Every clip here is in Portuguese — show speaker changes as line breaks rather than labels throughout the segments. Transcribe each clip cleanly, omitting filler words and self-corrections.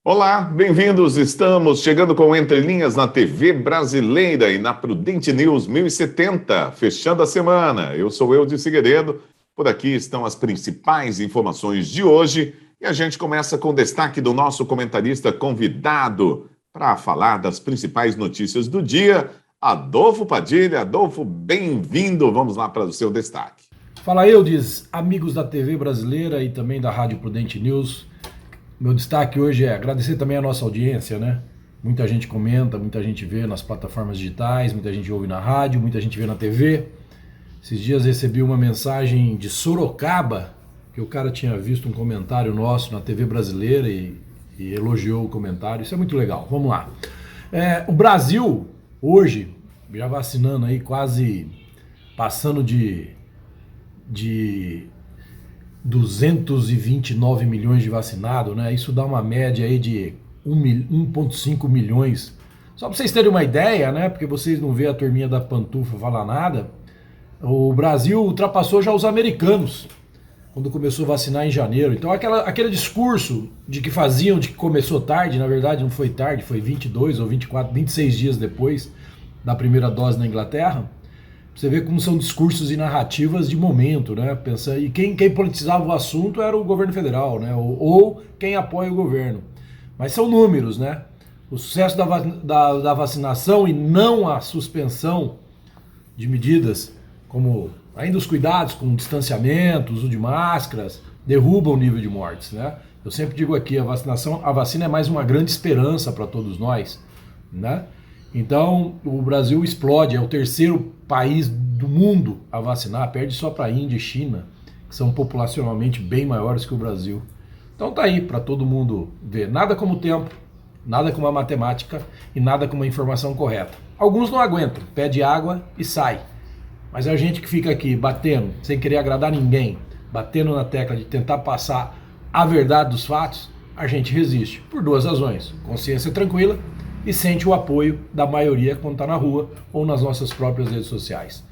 Olá, bem-vindos. Estamos chegando com Entre Linhas na TV Brasileira e na Prudente News 1070, fechando a semana. Eu sou Eudes Figueiredo, por aqui estão as principais informações de hoje e a gente começa com o destaque do nosso comentarista convidado para falar das principais notícias do dia, Adolfo Padilha. Adolfo, bem-vindo. Vamos lá para o seu destaque.
Fala, Eudes, amigos da TV Brasileira e também da Rádio Prudente News. Meu destaque hoje é agradecer também a nossa audiência, né? Muita gente comenta, muita gente vê nas plataformas digitais, muita gente ouve na rádio, muita gente vê na TV. Esses dias recebi uma mensagem de Sorocaba, que o cara tinha visto um comentário nosso na TV Brasileira e elogiou o comentário. Isso é muito legal. Vamos lá. O Brasil, hoje, já vacinando aí, quase passando de 229 milhões de vacinados, né? Isso dá uma média aí de 1,5 milhões. Só para vocês terem uma ideia, né? Porque vocês não vê a turminha da pantufa falar nada. O Brasil ultrapassou já os americanos quando começou a vacinar em janeiro. Então aquele discurso de que faziam de que começou tarde, na verdade não foi tarde, foi 22 ou 24, 26 dias depois da primeira dose na Inglaterra. Você vê como são discursos e narrativas de momento, né? E quem politizava o assunto era o governo federal, né? Ou quem apoia o governo. Mas são números, né? O sucesso da vacinação e não a suspensão de medidas, como ainda os cuidados com distanciamento, uso de máscaras, derrubam o nível de mortes, né? Eu sempre digo aqui, a vacina é mais uma grande esperança para todos nós, né? Então, o Brasil explode, é o terceiro país do mundo a vacinar, perde só para a Índia e China, que são populacionalmente bem maiores que o Brasil. Então tá aí para todo mundo ver. Nada como o tempo, nada como a matemática e nada como a informação correta. Alguns não aguentam, pede água e sai. Mas a gente que fica aqui batendo, sem querer agradar ninguém, batendo na tecla de tentar passar a verdade dos fatos, a gente resiste. Por duas razões: consciência tranquila e sente o apoio da maioria quando está na rua ou nas nossas próprias redes sociais.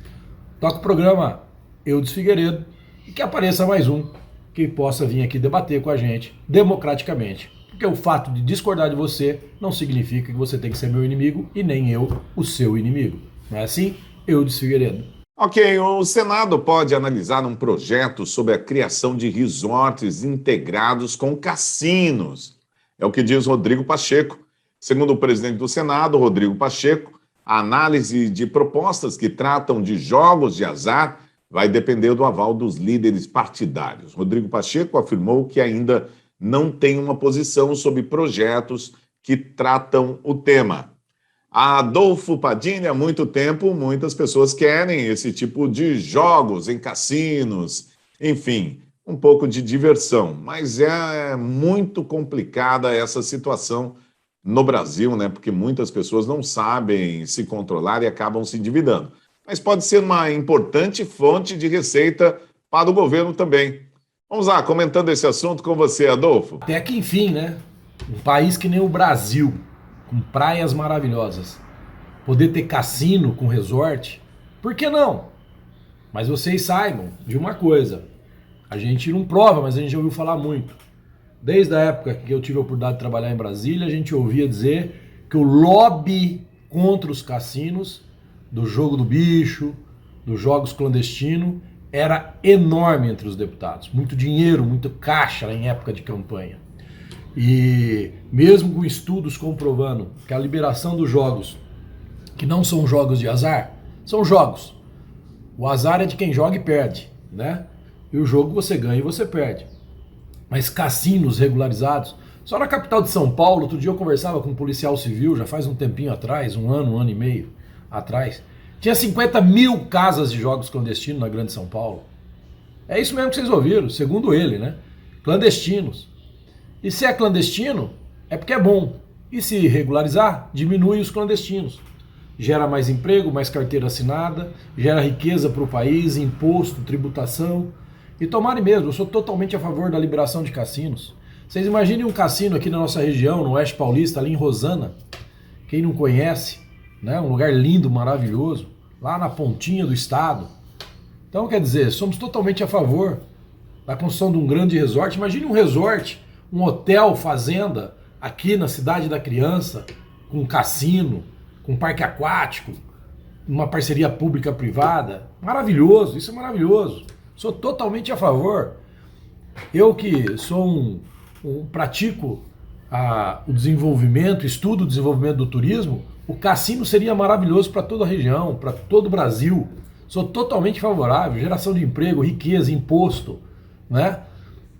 Toca o programa Eudes Figueiredo e que apareça mais um que possa vir aqui debater com a gente democraticamente. Porque o fato de discordar de você não significa que você tem que ser meu inimigo e nem eu o seu inimigo. Não é assim? Eudes Figueiredo.
Ok, o Senado pode analisar um projeto sobre a criação de resorts integrados com cassinos. É o que diz Rodrigo Pacheco. Segundo o presidente do Senado, Rodrigo Pacheco, a análise de propostas que tratam de jogos de azar vai depender do aval dos líderes partidários. Rodrigo Pacheco afirmou que ainda não tem uma posição sobre projetos que tratam o tema. Adolfo Padilha, há muito tempo, muitas pessoas querem esse tipo de jogos em cassinos, enfim, um pouco de diversão, mas é muito complicada essa situação no Brasil, né? Porque muitas pessoas não sabem se controlar e acabam se endividando. Mas pode ser uma importante fonte de receita para o governo também. Vamos lá, comentando esse assunto com você, Adolfo.
Até que enfim, né? Um país que nem o Brasil, com praias maravilhosas, poder ter cassino com resort, por que não? Mas vocês saibam de uma coisa, a gente não prova, mas a gente já ouviu falar muito. Desde a época que eu tive a oportunidade de trabalhar em Brasília, a gente ouvia dizer que o lobby contra os cassinos, do jogo do bicho, dos jogos clandestinos, era enorme entre os deputados. Muito dinheiro, muito caixa em época de campanha. E mesmo com estudos comprovando que a liberação dos jogos, que não são jogos de azar, são jogos. O azar é de quem joga e perde, né? E o jogo você ganha e você perde. Mas cassinos regularizados, só na capital de São Paulo, outro dia eu conversava com um policial civil, já faz um tempinho atrás, um ano e meio atrás, tinha 50 mil casas de jogos clandestinos na grande São Paulo. É isso mesmo que vocês ouviram, segundo ele, né? Clandestinos. E se é clandestino, é porque é bom. E se regularizar, diminui os clandestinos. Gera mais emprego, mais carteira assinada, gera riqueza para o país, imposto, tributação. E tomarem mesmo, eu sou totalmente a favor da liberação de cassinos. Vocês imaginem um cassino aqui na nossa região, no Oeste Paulista, ali em Rosana. Quem não conhece, né? Um lugar lindo, maravilhoso, lá na pontinha do estado. Então, quer dizer, somos totalmente a favor da construção de um grande resort. Imagine um resort, um hotel, fazenda, aqui na Cidade da Criança, com cassino, com parque aquático, uma parceria pública-privada. Maravilhoso, isso é maravilhoso. Sou totalmente a favor. Eu que sou pratico o desenvolvimento, estudo o desenvolvimento do turismo, o cassino seria maravilhoso para toda a região, para todo o Brasil. Sou totalmente favorável, geração de emprego, riqueza, imposto, né?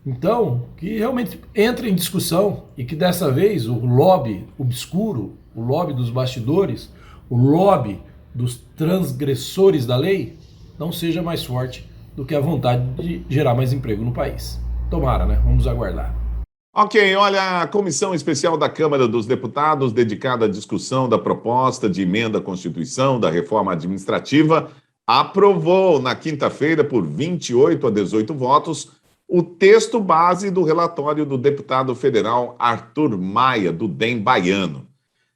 Então, que realmente entre em discussão e que dessa vez o lobby obscuro, o lobby dos bastidores, o lobby dos transgressores da lei não seja mais forte do que a vontade de gerar mais emprego no país. Tomara, né? Vamos aguardar.
Ok, olha, a Comissão Especial da Câmara dos Deputados, dedicada à discussão da proposta de emenda à Constituição da reforma administrativa, aprovou na quinta-feira, por 28 a 18 votos, o texto base do relatório do deputado federal Arthur Maia, do DEM baiano.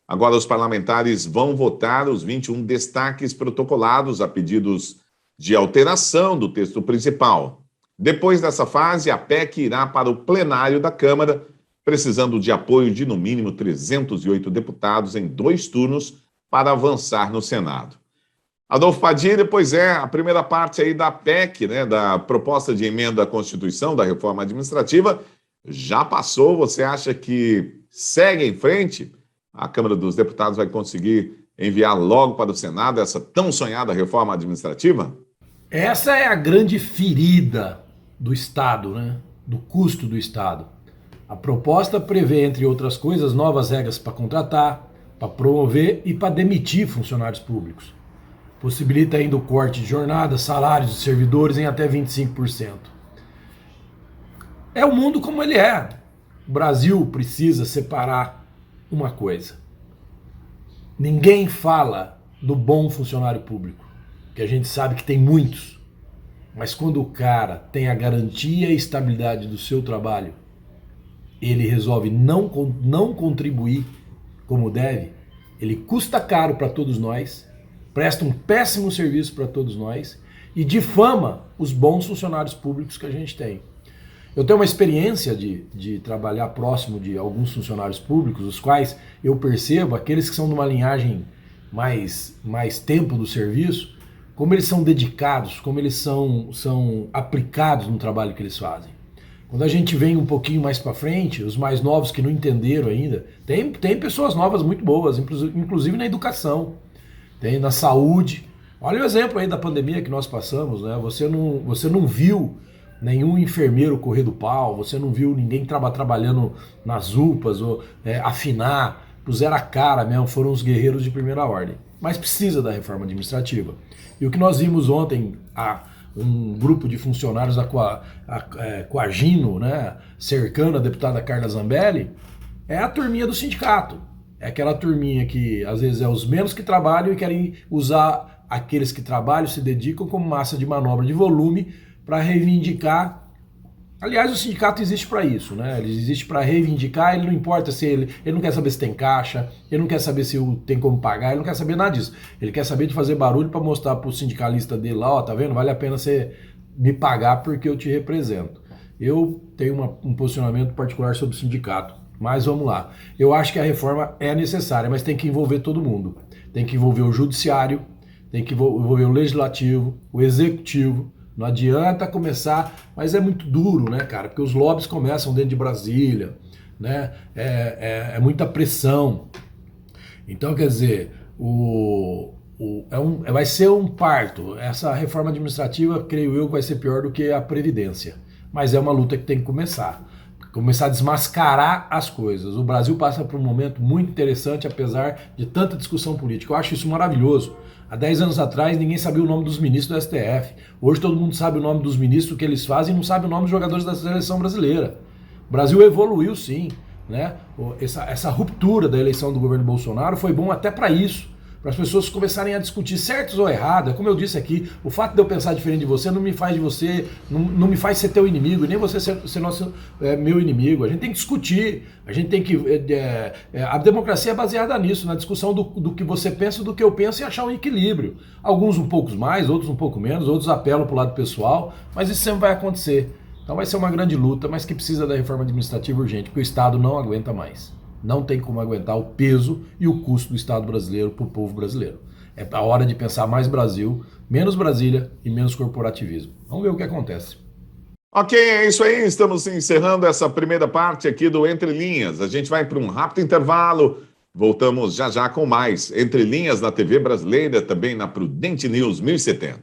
Agora os parlamentares vão votar os 21 destaques protocolados a pedidos de alteração do texto principal. Depois dessa fase, a PEC irá para o plenário da Câmara, precisando de apoio de, no mínimo, 308 deputados em 2 turnos para avançar no Senado. Adolfo Padilha, pois é, a primeira parte aí da PEC, né, da proposta de emenda à Constituição, da reforma administrativa, já passou. Você acha que segue em frente? A Câmara dos Deputados vai conseguir enviar logo para o Senado essa tão sonhada reforma administrativa?
Essa é a grande ferida do Estado, né? Do custo do Estado. A proposta prevê, entre outras coisas, novas regras para contratar, para promover e para demitir funcionários públicos. Possibilita ainda o corte de jornadas, salários de servidores em até 25%. É o mundo como ele é. O Brasil precisa separar uma coisa. Ninguém fala do bom funcionário público, que a gente sabe que tem muitos. Mas quando o cara tem a garantia e estabilidade do seu trabalho, ele resolve não contribuir como deve, ele custa caro para todos nós, presta um péssimo serviço para todos nós e difama os bons funcionários públicos que a gente tem. Eu tenho uma experiência de trabalhar próximo de alguns funcionários públicos, os quais eu percebo, aqueles que são de uma linhagem mais tempo do serviço, como eles são dedicados, como eles são aplicados no trabalho que eles fazem. Quando a gente vem um pouquinho mais para frente, os mais novos que não entenderam ainda, tem pessoas novas muito boas, inclusive na educação, tem na saúde. Olha o exemplo aí da pandemia que nós passamos, né? Você não viu nenhum enfermeiro correr do pau, você não viu ninguém trabalhando nas UPAs, ou afinar, puseram a cara mesmo, foram os guerreiros de primeira ordem. Mas precisa da reforma administrativa. E o que nós vimos ontem, um grupo de funcionários coagindo, né, cercando a deputada Carla Zambelli, é a turminha do sindicato. É aquela turminha que às vezes é os menos que trabalham e querem usar aqueles que trabalham, se dedicam como massa de manobra de volume para reivindicar. Aliás, o sindicato existe para isso, né? Ele existe para reivindicar, ele não importa se ele não quer saber se tem caixa, ele não quer saber se tem como pagar, ele não quer saber nada disso. Ele quer saber de fazer barulho para mostrar para o sindicalista dele lá, ó, tá vendo? Vale a pena você me pagar porque eu te represento. Eu tenho um posicionamento particular sobre o sindicato, mas vamos lá. Eu acho que a reforma é necessária, mas tem que envolver todo mundo. Tem que envolver o judiciário, tem que envolver o legislativo, o executivo. Não adianta começar, mas é muito duro, né, cara? Porque os lobbies começam dentro de Brasília, né? É muita pressão. Então, quer dizer, vai ser um parto. Essa reforma administrativa, creio eu, vai ser pior do que a Previdência. Mas é uma luta que tem que começar. Começar a desmascarar as coisas. O Brasil passa por um momento muito interessante, apesar de tanta discussão política. Eu acho isso maravilhoso. Há 10 anos atrás, ninguém sabia o nome dos ministros do STF. Hoje todo mundo sabe o nome dos ministros, o que eles fazem, e não sabe o nome dos jogadores da seleção brasileira. O Brasil evoluiu sim, né? Essa ruptura da eleição do governo Bolsonaro foi bom até para isso, para as pessoas começarem a discutir certos ou errados. Como eu disse aqui, o fato de eu pensar diferente de você não me faz de você, não me faz ser teu inimigo, e nem você ser meu inimigo. A gente tem que discutir, a gente tem que... a democracia é baseada nisso, na discussão do que você pensa, do que eu penso, e achar um equilíbrio. Alguns um pouco mais, outros um pouco menos, outros apelam para o lado pessoal, mas isso sempre vai acontecer. Então vai ser uma grande luta, mas que precisa da reforma administrativa urgente, porque o Estado não aguenta mais. Não tem como aguentar o peso e o custo do Estado brasileiro para o povo brasileiro. É a hora de pensar mais Brasil, menos Brasília e menos corporativismo. Vamos ver o que acontece.
Ok, é isso aí. Estamos encerrando essa primeira parte aqui do Entre Linhas. A gente vai para um rápido intervalo. Voltamos já já com mais Entre Linhas na TV brasileira, também na Prudente News 1070.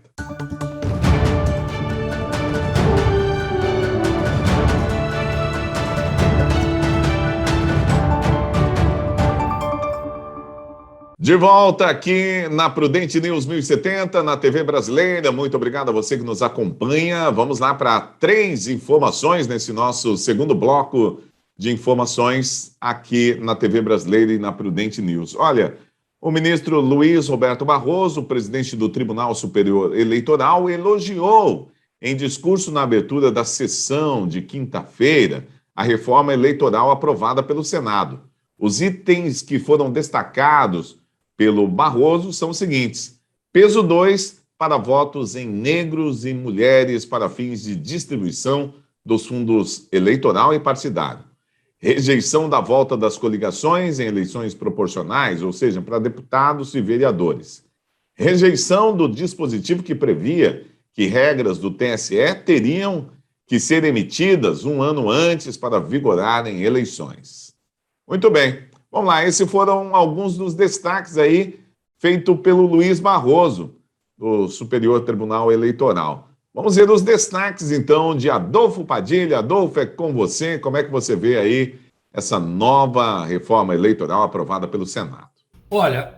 De volta aqui na Prudente News 1070, na TV brasileira. Muito obrigado a você que nos acompanha. Vamos lá para 3 informações nesse nosso segundo bloco de informações aqui na TV brasileira e na Prudente News. Olha, o ministro Luiz Roberto Barroso, presidente do Tribunal Superior Eleitoral, elogiou em discurso na abertura da sessão de quinta-feira a reforma eleitoral aprovada pelo Senado. Os itens que foram destacados pelo Barroso são os seguintes: peso 2 para votos em negros e mulheres para fins de distribuição dos fundos eleitoral e partidário. Rejeição da volta das coligações em eleições proporcionais, ou seja, para deputados e vereadores. Rejeição do dispositivo que previa que regras do TSE teriam que ser emitidas um ano antes para vigorarem eleições. Muito bem. Vamos lá, esses foram alguns dos destaques aí feito pelo Luiz Barroso, do Superior Tribunal Eleitoral. Vamos ver os destaques, então, de Adolfo Padilha. Adolfo, é com você. Como é que você vê aí essa nova reforma eleitoral aprovada pelo Senado?
Olha,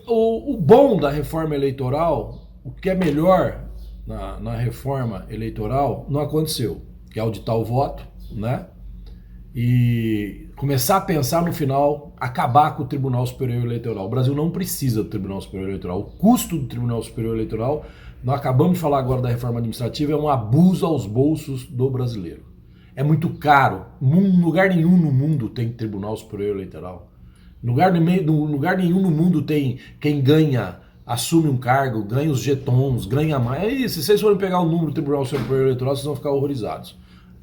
o bom da reforma eleitoral, o que é melhor na reforma eleitoral, não aconteceu, que é auditar o voto, né? E começar a pensar no final, acabar com o Tribunal Superior Eleitoral. O Brasil não precisa do Tribunal Superior Eleitoral. O custo do Tribunal Superior Eleitoral, nós acabamos de falar agora da reforma administrativa, é um abuso aos bolsos do brasileiro. É muito caro. Lugar nenhum no mundo tem Tribunal Superior Eleitoral. Lugar nenhum no mundo tem quem ganha, assume um cargo, ganha os jetons, ganha mais. É isso. Se vocês forem pegar o número do Tribunal Superior Eleitoral, vocês vão ficar horrorizados.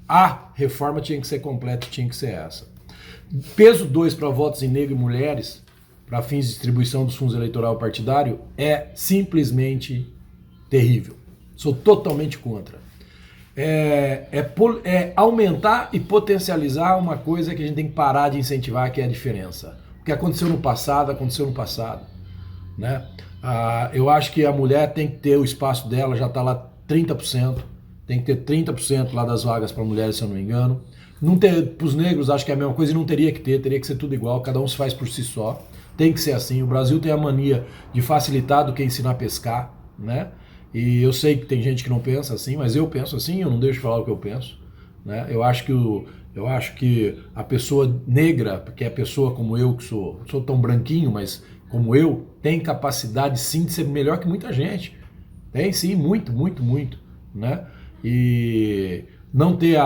A reforma tinha que ser completa, tinha que ser essa. Peso 2 para votos em negro e mulheres, para fins de distribuição dos fundos eleitoral partidário, é simplesmente terrível. Sou totalmente contra. É aumentar e potencializar uma coisa que a gente tem que parar de incentivar, que é a diferença. O que aconteceu no passado, né? Eu acho que a mulher tem que ter o espaço dela, já está lá 30%. Tem que ter 30% lá das vagas para mulheres, se eu não me engano. Não ter, para os negros, acho que é a mesma coisa e não teria que ser tudo igual, cada um se faz por si só. Tem que ser assim. O Brasil tem a mania de facilitar do que ensinar a pescar, né? E eu sei que tem gente que não pensa assim, mas eu penso assim, eu não deixo de falar o que eu penso, né? Eu acho que a pessoa negra, porque é a pessoa como eu, que sou tão branquinho, mas como eu, tem capacidade sim de ser melhor que muita gente. Tem sim, muito, muito, muito, né? E não ter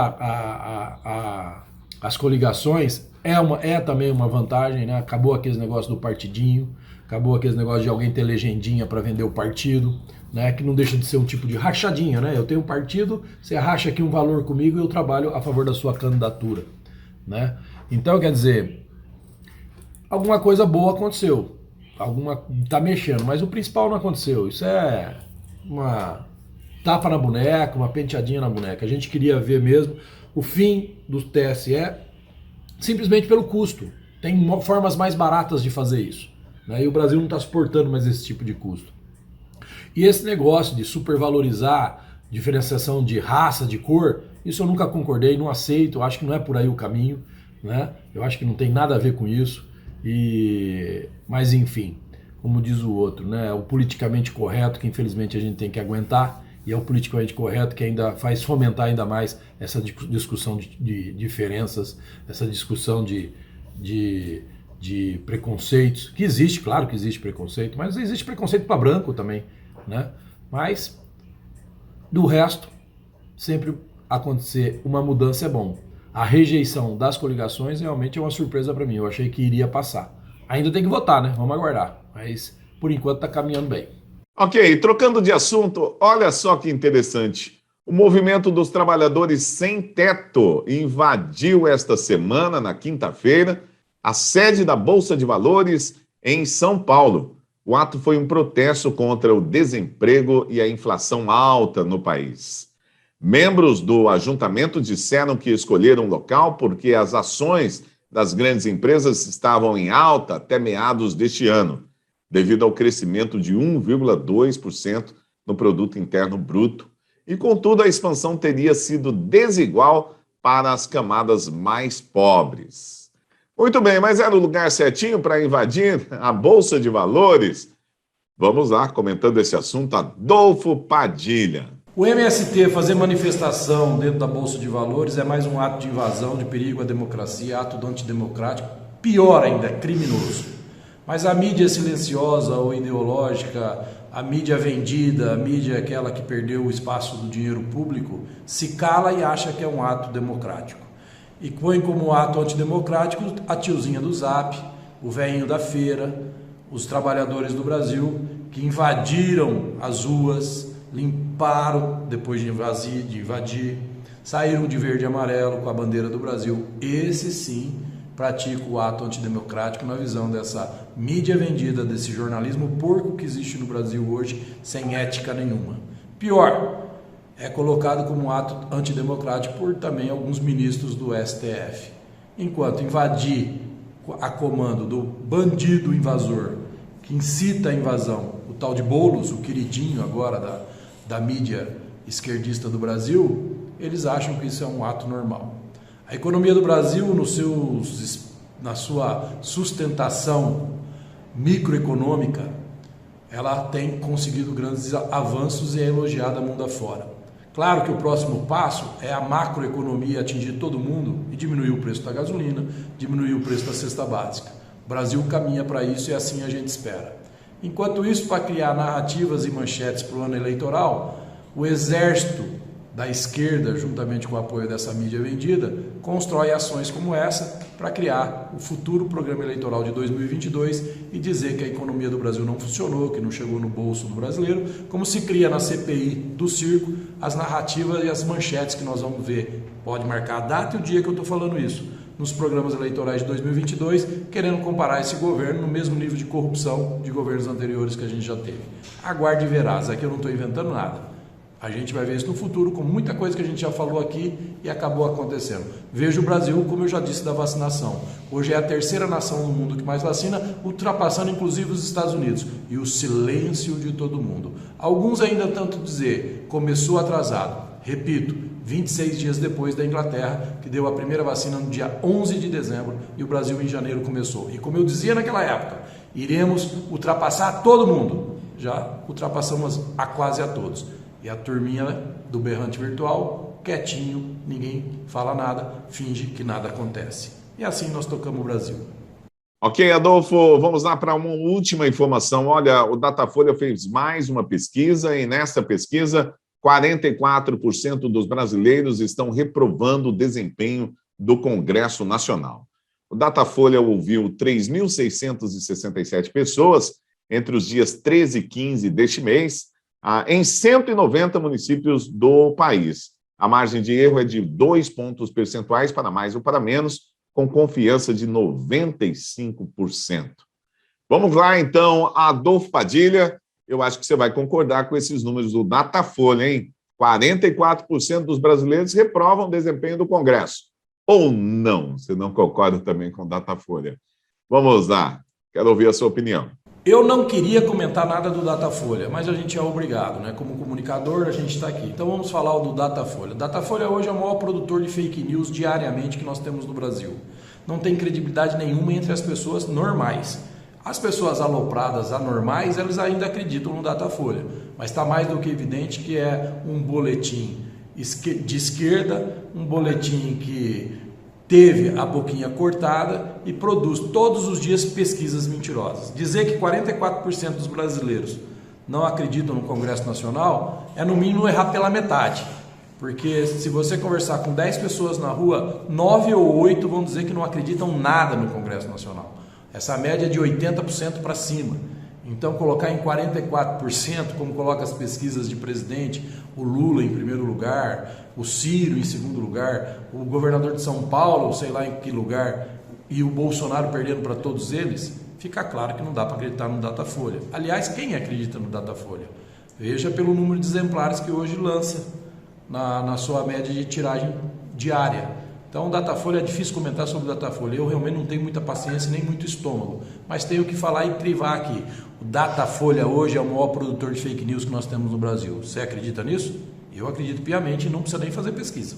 as coligações é também uma vantagem, né? Acabou aqueles negócios do partidinho, acabou aqueles negócios de alguém ter legendinha para vender o partido, né? Que não deixa de ser um tipo de rachadinha, né? Eu tenho um partido, você racha aqui um valor comigo e eu trabalho a favor da sua candidatura, né? Então, quer dizer, alguma coisa boa aconteceu, tá mexendo, mas o principal não aconteceu. Isso é uma tapa na boneca, uma penteadinha na boneca. A gente queria ver mesmo o fim do TSE simplesmente pelo custo. Tem formas mais baratas de fazer isso, né? E o Brasil não está suportando mais esse tipo de custo. E esse negócio de supervalorizar diferenciação de raça, de cor, isso eu nunca concordei, não aceito, eu acho que não é por aí o caminho, né? Eu acho que não tem nada a ver com isso. Mas enfim, como diz o outro, né? O politicamente correto que infelizmente a gente tem que aguentar. E é o politicamente correto que ainda faz fomentar ainda mais essa discussão de diferenças, essa discussão de de preconceitos, que existe, claro que existe preconceito, mas existe preconceito para branco também, né? Mas do resto, sempre acontecer uma mudança é bom. A rejeição das coligações realmente é uma surpresa para mim. Eu achei que iria passar. Ainda tem que votar, né? Vamos aguardar. Mas por enquanto está caminhando bem.
Ok, trocando de assunto, olha só que interessante. O movimento dos trabalhadores sem teto invadiu esta semana, na quinta-feira, a sede da Bolsa de Valores em São Paulo. O ato foi um protesto contra o desemprego e a inflação alta no país. Membros do ajuntamento disseram que escolheram o local porque as ações das grandes empresas estavam em alta até meados deste ano, devido ao crescimento de 1,2% no Produto Interno Bruto. E, contudo, a expansão teria sido desigual para as camadas mais pobres. Muito bem, mas era o lugar certinho para invadir a Bolsa de Valores? Vamos lá, comentando esse assunto, Adolfo Padilha.
O MST fazer manifestação dentro da Bolsa de Valores é mais um ato de invasão, de perigo à democracia, ato antidemocrático, pior ainda, criminoso. Mas a mídia silenciosa ou ideológica, a mídia vendida, a mídia aquela que perdeu o espaço do dinheiro público, se cala e acha que é um ato democrático. E põe como ato antidemocrático a tiozinha do Zap, o velhinho da feira, os trabalhadores do Brasil que invadiram as ruas, limparam depois de invadir, saíram de verde e amarelo com a bandeira do Brasil. Esse sim pratica o ato antidemocrático na visão dessa mídia vendida, desse jornalismo porco que existe no Brasil hoje, sem ética nenhuma. Pior, é colocado como ato antidemocrático por também alguns ministros do STF. Enquanto invadir a comando do bandido invasor, que incita a invasão, o tal de Boulos, o queridinho agora da mídia esquerdista do Brasil, eles acham que isso é um ato normal. A economia do Brasil, na sua sustentação microeconômica, ela tem conseguido grandes avanços e é elogiada mundo afora. Claro que o próximo passo é a macroeconomia atingir todo mundo e diminuir o preço da gasolina, diminuir o preço da cesta básica. O Brasil caminha para isso e assim a gente espera. Enquanto isso, para criar narrativas e manchetes para o ano eleitoral, o exército da esquerda, juntamente com o apoio dessa mídia vendida, constrói ações como essa para criar o futuro programa eleitoral de 2022 e dizer que a economia do Brasil não funcionou, que não chegou no bolso do brasileiro, como se cria na CPI do circo as narrativas e as manchetes que nós vamos ver. Pode marcar a data e o dia que eu estou falando isso, nos programas eleitorais de 2022, querendo comparar esse governo no mesmo nível de corrupção de governos anteriores que a gente já teve. Aguarde e verás, aqui eu não estou inventando nada. A gente vai ver isso no futuro, com muita coisa que a gente já falou aqui e acabou acontecendo. Veja o Brasil, como eu já disse, da vacinação. Hoje é a terceira nação no mundo que mais vacina, ultrapassando inclusive os Estados Unidos. E o silêncio de todo mundo. Alguns ainda tanto dizer, começou atrasado. Repito, 26 dias depois da Inglaterra, que deu a primeira vacina no dia 11 de dezembro e o Brasil em janeiro começou. E como eu dizia naquela época, iremos ultrapassar todo mundo. Já ultrapassamos a quase a todos. E a turminha do berrante virtual, quietinho, ninguém fala nada, finge que nada acontece. E assim nós tocamos o Brasil.
Ok, Adolfo, vamos lá para uma última informação. Olha, o Datafolha fez mais uma pesquisa e nessa pesquisa 44% dos brasileiros estão reprovando o desempenho do Congresso Nacional. O Datafolha ouviu 3.667 pessoas entre os dias 13 e 15 deste mês, em 190 municípios do país. A margem de erro é de 2 pontos percentuais para mais ou para menos, com confiança de 95%. Vamos lá, então, Adolfo Padilha. Eu acho que você vai concordar com esses números do Datafolha, hein? 44% dos brasileiros reprovam o desempenho do Congresso. Ou não? Você não concorda também com o Datafolha? Vamos lá. Quero ouvir a sua opinião.
Eu não queria comentar nada do Datafolha, mas a gente é obrigado, né? Como comunicador, a gente está aqui. Então vamos falar do Datafolha. Datafolha hoje é o maior produtor de fake news diariamente que nós temos no Brasil. Não tem credibilidade nenhuma entre as pessoas normais. As pessoas alopradas, anormais, elas ainda acreditam no Datafolha, mas está mais do que evidente que é um boletim de esquerda, um boletim que teve a boquinha cortada e produz todos os dias pesquisas mentirosas. Dizer que 44% dos brasileiros não acreditam no Congresso Nacional é no mínimo errar pela metade. Porque se você conversar com 10 pessoas na rua, 9 ou 8 vão dizer que não acreditam nada no Congresso Nacional. Essa média é de 80% para cima. Então colocar em 44%, como coloca as pesquisas de presidente, o Lula em primeiro lugar, o Ciro em segundo lugar, o governador de São Paulo, sei lá em que lugar, e o Bolsonaro perdendo para todos eles, fica claro que não dá para acreditar no Datafolha. Aliás, quem acredita no Datafolha? Veja pelo número de exemplares que hoje lança na sua média de tiragem diária. Então, o Datafolha, é difícil comentar sobre o Datafolha. Eu realmente não tenho muita paciência nem muito estômago, mas tenho que falar e privar aqui. O Datafolha hoje é o maior produtor de fake news que nós temos no Brasil. Você acredita nisso? Eu acredito piamente e não precisa nem fazer pesquisa.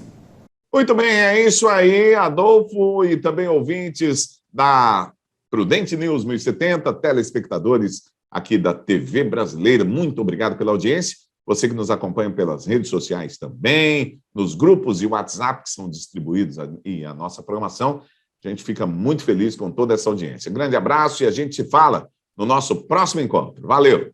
Muito bem, é isso aí, Adolfo, e também ouvintes da Prudente News 1070, telespectadores aqui da TV Brasileira. Muito obrigado pela audiência. Você que nos acompanha pelas redes sociais também, nos grupos e WhatsApp que são distribuídos aí a nossa programação, a gente fica muito feliz com toda essa audiência. Grande abraço e a gente se fala no nosso próximo encontro. Valeu!